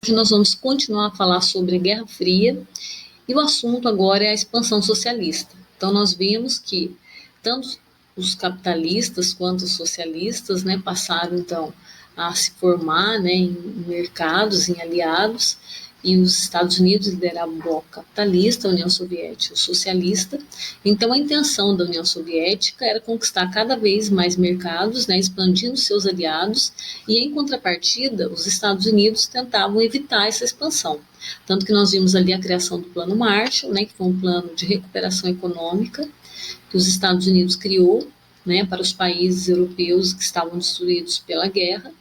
Hoje nós vamos continuar a falar sobre a Guerra Fria e o assunto agora é a expansão socialista. Então nós vimos que tanto os capitalistas quanto os socialistas, né, passaram então a se formar, né, em mercados, em aliados, e os Estados Unidos lideravam o bloco capitalista, a União Soviética o socialista. Então a intenção da União Soviética era conquistar cada vez mais mercados, né, expandindo seus aliados, e em contrapartida os Estados Unidos tentavam evitar essa expansão. Tanto que nós vimos ali a criação do Plano Marshall, né, que foi um plano de recuperação econômica que os Estados Unidos criou, né, para os países europeus que estavam destruídos pela guerra,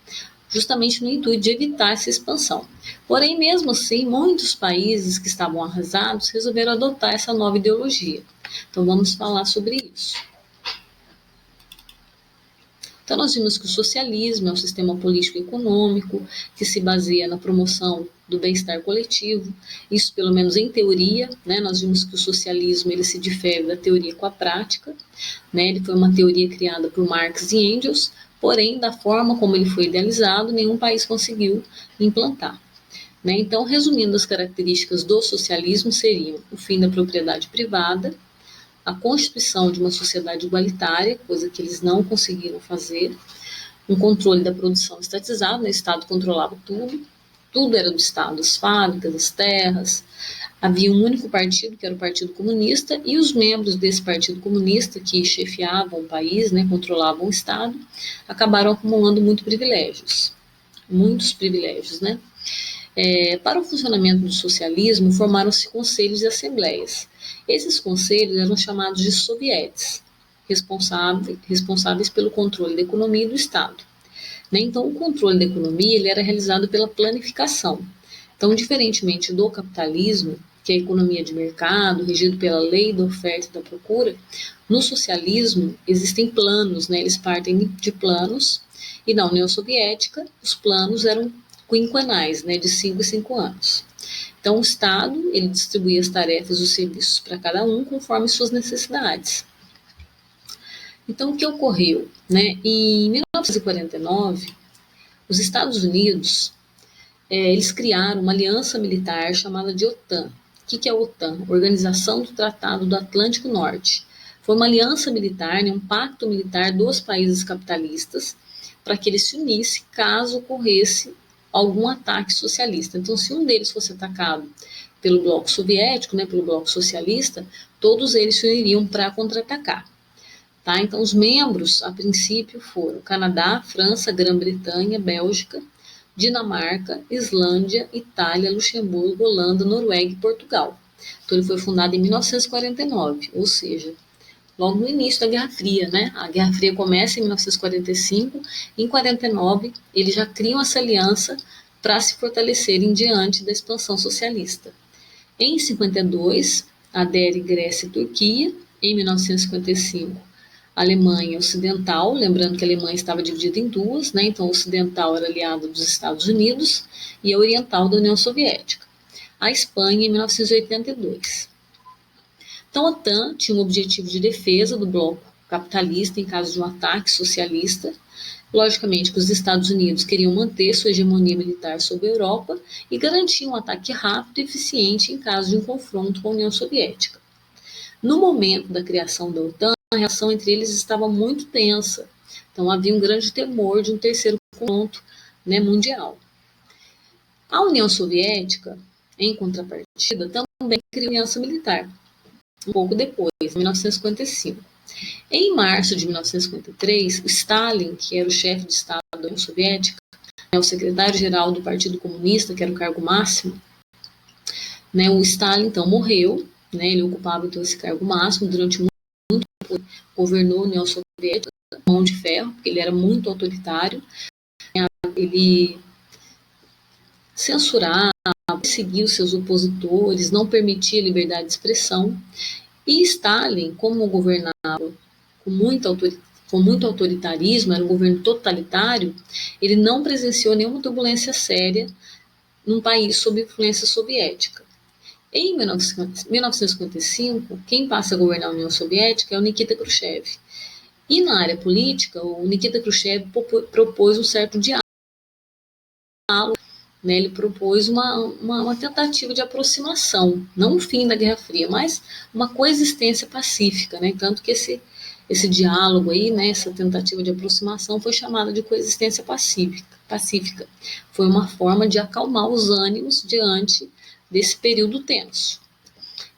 justamente no intuito de evitar essa expansão. Porém, mesmo assim, muitos países que estavam arrasados resolveram adotar essa nova ideologia. Então, vamos falar sobre isso. Então, nós vimos que o socialismo é um sistema político e econômico que se baseia na promoção do bem-estar coletivo, isso pelo menos em teoria, né? Nós vimos que o socialismo ele se difere da teoria com a prática, né? Ele foi uma teoria criada por Marx e Engels, porém, da forma como ele foi idealizado, nenhum país conseguiu implantar. Né? Então, resumindo, as características do socialismo seriam o fim da propriedade privada, a constituição de uma sociedade igualitária, coisa que eles não conseguiram fazer, um controle da produção estatizado, né? O Estado controlava tudo, tudo era do Estado, as fábricas, as terras. Havia um único partido, que era o Partido Comunista, e os membros desse Partido Comunista, que chefiavam o país, né, controlavam o Estado, acabaram acumulando muitos privilégios, né? Para o funcionamento do socialismo, formaram-se conselhos e assembleias. Esses conselhos eram chamados de sovietes, responsáveis pelo controle da economia e do Estado. Né? Então, o controle da economia ele era realizado pela planificação. Então, diferentemente do capitalismo, que é a economia de mercado, regido pela lei da oferta e da procura, no socialismo existem planos, né? Eles partem de planos, e na União Soviética os planos eram quinquenais, né? De 5 em 5 anos. Então, o Estado ele distribuía as tarefas e os serviços para cada um conforme suas necessidades. Então, o que ocorreu? Né? Em 1949, os Estados Unidos eles criaram uma aliança militar chamada de OTAN. O que é a OTAN? Organização do Tratado do Atlântico Norte. Foi uma aliança militar, né, um pacto militar dos países capitalistas para que eles se unissem caso ocorresse algum ataque socialista. Então, se um deles fosse atacado pelo bloco soviético, né, pelo bloco socialista, todos eles se uniriam para contra-atacar. Tá? Então, os membros, a princípio, foram Canadá, França, Grã-Bretanha, Bélgica, Dinamarca, Islândia, Itália, Luxemburgo, Holanda, Noruega e Portugal. Então, ele foi fundado em 1949, ou seja, logo no início da Guerra Fria, né? A Guerra Fria começa em 1945, em 49 eles já criam essa aliança para se fortalecerem diante da expansão socialista. Em 52, adere Grécia e Turquia. Em 1955, Alemanha Ocidental, lembrando que a Alemanha estava dividida em duas, né? Então, a Ocidental era aliada dos Estados Unidos e a Oriental da União Soviética. A Espanha, em 1982. Então, a OTAN tinha um objetivo de defesa do bloco capitalista em caso de um ataque socialista. Logicamente que os Estados Unidos queriam manter sua hegemonia militar sobre a Europa e garantir um ataque rápido e eficiente em caso de um confronto com a União Soviética. No momento da criação da OTAN, a relação entre eles estava muito tensa. Então, havia um grande temor de um terceiro confronto, né, mundial. A União Soviética, em contrapartida, também criou a aliança militar, um pouco depois, em 1955. Em março de 1953, o Stalin, que era o chefe de Estado da União Soviética, o secretário-geral do Partido Comunista, que era o cargo máximo, né, o Stalin, então, morreu, né, ele ocupava então, esse cargo máximo durante muito tempo, governou a União Soviética, mão de ferro, porque ele era muito autoritário, ele censurava, perseguia os seus opositores, não permitia liberdade de expressão, e Stalin, como governava com muito autoritarismo, era um governo totalitário, ele não presenciou nenhuma turbulência séria num país sob influência soviética. Em 1955, quem passa a governar a União Soviética é o Nikita Khrushchev. E na área política, o Nikita Khrushchev propôs um certo diálogo né, ele propôs uma tentativa de aproximação, não o fim da Guerra Fria, mas uma coexistência pacífica, né, tanto que esse diálogo aí, né, essa tentativa de aproximação foi chamada de coexistência pacífica. Foi uma forma de acalmar os ânimos diante desse período tenso.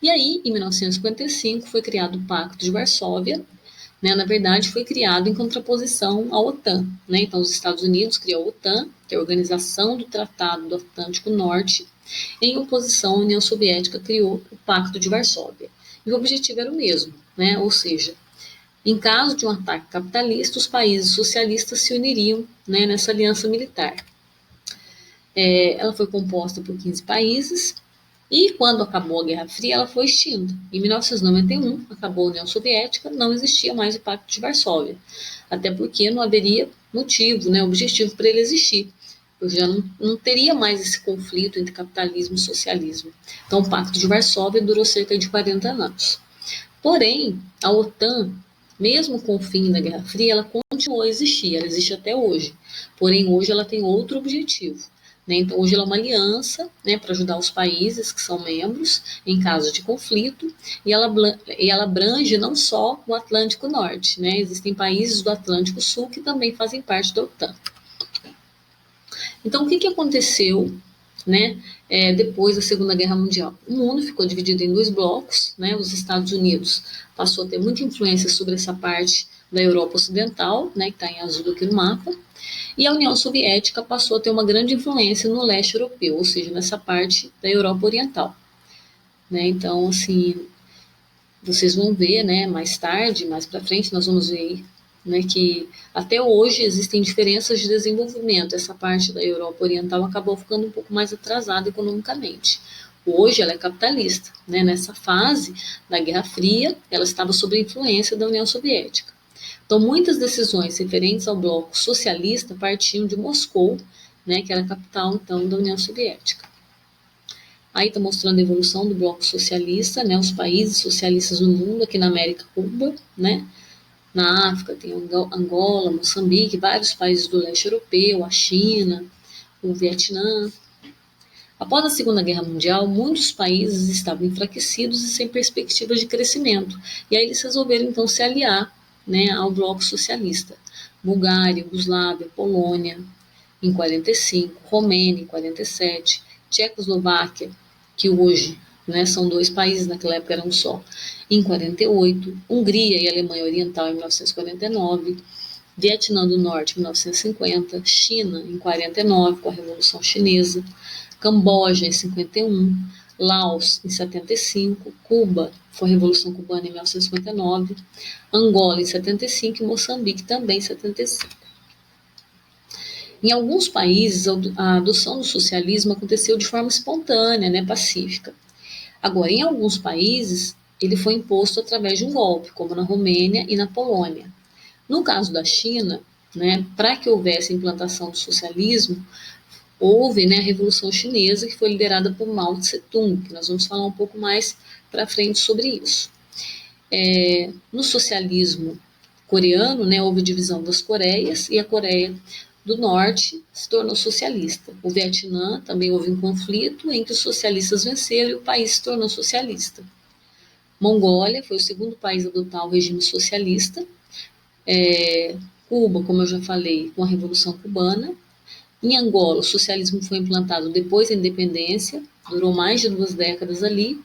E aí, em 1955, foi criado o Pacto de Varsóvia, né, na verdade, foi criado em contraposição à OTAN. Né? Então, os Estados Unidos criou a OTAN, que é a Organização do Tratado do Atlântico Norte, em oposição à União Soviética criou o Pacto de Varsóvia. E o objetivo era o mesmo, né? Ou seja, em caso de um ataque capitalista, os países socialistas se uniriam, né, nessa aliança militar. Ela foi composta por 15 países e quando acabou a Guerra Fria, ela foi extinta. Em 1991, acabou a União Soviética, não existia mais o Pacto de Varsóvia, até porque não haveria motivo, né, objetivo para ele existir, porque já não teria mais esse conflito entre capitalismo e socialismo. Então, o Pacto de Varsóvia durou cerca de 40 anos. Porém, a OTAN, mesmo com o fim da Guerra Fria, ela continuou a existir, ela existe até hoje. Porém, hoje ela tem outro objetivo. Né? Então, hoje ela é uma aliança, né, para ajudar os países que são membros em caso de conflito, e ela abrange não só o Atlântico Norte, né? Existem países do Atlântico Sul que também fazem parte da OTAN. Então, o que aconteceu, né, depois da Segunda Guerra Mundial? O mundo ficou dividido em dois blocos, né? Os Estados Unidos passou a ter muita influência sobre essa parte da Europa Ocidental, né, que está em azul aqui no mapa, e a União Soviética passou a ter uma grande influência no leste europeu, ou seja, nessa parte da Europa Oriental. Né? Então, assim, vocês vão ver, né, mais tarde, mais para frente, nós vamos ver, né, que até hoje existem diferenças de desenvolvimento. Essa parte da Europa Oriental acabou ficando um pouco mais atrasada economicamente. Hoje ela é capitalista. Né? Nessa fase da Guerra Fria, ela estava sob a influência da União Soviética. Então, muitas decisões referentes ao bloco socialista partiam de Moscou, né, que era a capital, então, da União Soviética. Aí está mostrando a evolução do bloco socialista, né, os países socialistas no mundo, aqui na América, Cuba, né, na África tem Angola, Moçambique, vários países do leste europeu, a China, o Vietnã. Após a Segunda Guerra Mundial, muitos países estavam enfraquecidos e sem perspectivas de crescimento, e aí eles resolveram, então, se aliar, né, ao bloco socialista. Bulgária, Iugoslávia, Polônia, em 45, Romênia, em 47, Tchecoslováquia, que hoje, né, são dois países, naquela época eram um só, em 48, Hungria e Alemanha Oriental, em 1949, Vietnã do Norte, em 1950, China, em 49, com a Revolução Chinesa, Camboja, em 51, Laos, em 75, Cuba, foi a Revolução Cubana em 1959, Angola, em 75 e Moçambique, também em 75. Em alguns países, a adoção do socialismo aconteceu de forma espontânea, né, pacífica. Agora, em alguns países, ele foi imposto através de um golpe, como na Romênia e na Polônia. No caso da China, né, para que houvesse a implantação do socialismo, houve, né, a Revolução Chinesa, que foi liderada por Mao Tse-tung, que nós vamos falar um pouco mais para frente sobre isso. No socialismo coreano, né, houve divisão das Coreias e a Coreia do Norte se tornou socialista. O Vietnã também houve um conflito em que os socialistas venceram e o país se tornou socialista. Mongólia foi o segundo país a adotar o regime socialista. Cuba, como eu já falei, com a Revolução Cubana. Em Angola, o socialismo foi implantado depois da independência, durou mais de 2 décadas ali.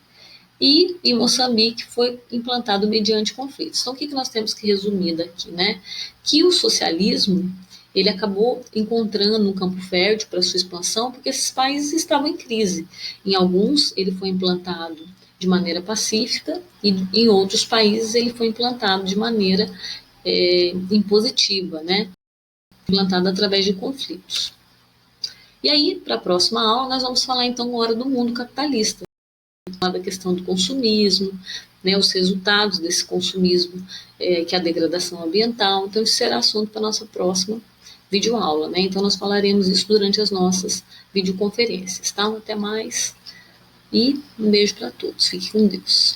E em Moçambique foi implantado mediante conflitos. Então, o que nós temos que resumir daqui, né? Que o socialismo, ele acabou encontrando um campo fértil para sua expansão, porque esses países estavam em crise. Em alguns, ele foi implantado de maneira pacífica, e em outros países ele foi implantado de maneira impositiva, né? Implantado através de conflitos. E aí, para a próxima aula, nós vamos falar então agora do mundo capitalista, da questão do consumismo, né, os resultados desse consumismo, que é a degradação ambiental. Então, isso será assunto para a nossa próxima videoaula, né? Então, nós falaremos isso durante as nossas videoconferências, tá? Até mais e um beijo para todos. Fique com Deus.